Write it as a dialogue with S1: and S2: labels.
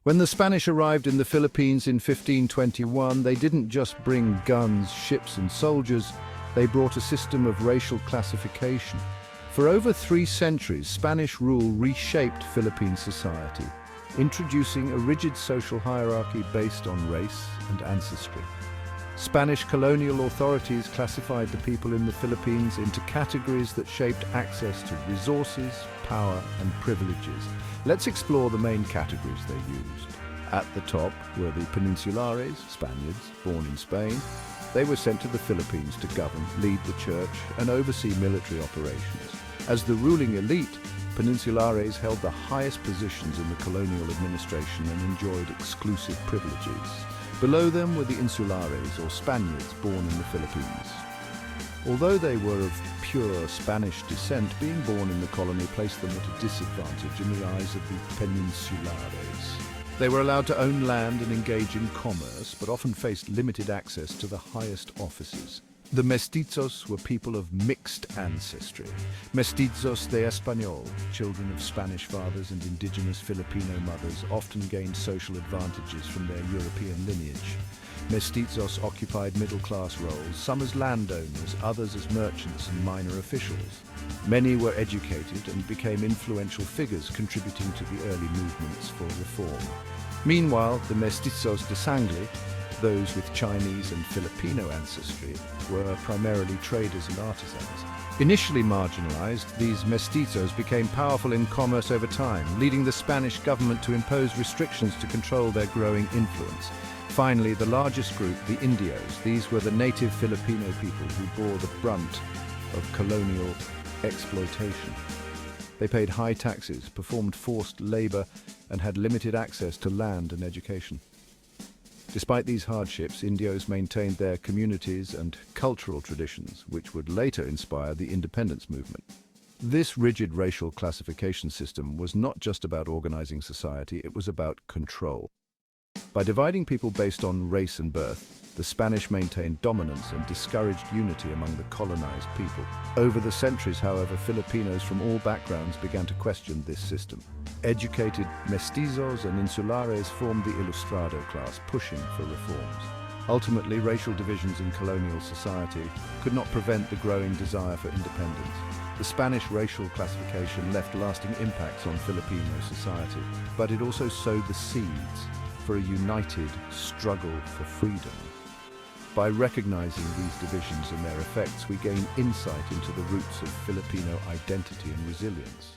S1: When the Spanish arrived in the Philippines in 1521, they didn't just bring guns, ships and soldiers, they brought a system of racial classification. For over 3 centuries, Spanish rule reshaped Philippine society, introducing a rigid social hierarchy based on race and ancestry. Spanish colonial authorities classified the people in the Philippines into categories that shaped access to resources, power and privileges. Let's explore the main categories they used. At the top were the Peninsulares, Spaniards born in Spain. They were sent to the Philippines to govern, lead the church and oversee military operations. As the ruling elite, Peninsulares held the highest positions in the colonial administration and enjoyed exclusive privileges. Below them were the Insulares, or Spaniards born in the Philippines. Although they were of pure Spanish descent, being born in the colony placed them at a disadvantage in the eyes of the Peninsulares. They were allowed to own land and engage in commerce, but often faced limited access to the highest offices. The mestizos were people of mixed ancestry. Mestizos de Español, children of Spanish fathers and indigenous Filipino mothers, often gained social advantages from their European lineage. Mestizos occupied middle-class roles, some as landowners, others as merchants and minor officials. Many were educated and became influential figures, contributing to the early movements for reform. Meanwhile, the mestizos de sangre, those with Chinese and Filipino ancestry, were primarily traders and artisans. Initially marginalized, these mestizos became powerful in commerce over time, leading the Spanish government to impose restrictions to control their growing influence. Finally, the largest group, the Indios, these were the native Filipino people who bore the brunt of colonial exploitation. They paid high taxes, performed forced labor, and had limited access to land and education. Despite these hardships, Indios maintained their communities and cultural traditions, which would later inspire the independence movement. This rigid racial classification system was not just about organizing society, it was about control. By dividing people based on race and birth, the Spanish maintained dominance and discouraged unity among the colonized people. Over the centuries, however, Filipinos from all backgrounds began to question this system. Educated mestizos and insulares formed the Ilustrado class, pushing for reforms. Ultimately, racial divisions in colonial society could not prevent the growing desire for independence. The Spanish racial classification left lasting impacts on Filipino society, but it also sowed the seeds for a united struggle for freedom. By recognizing these divisions and their effects, we gain insight into the roots of Filipino identity and resilience.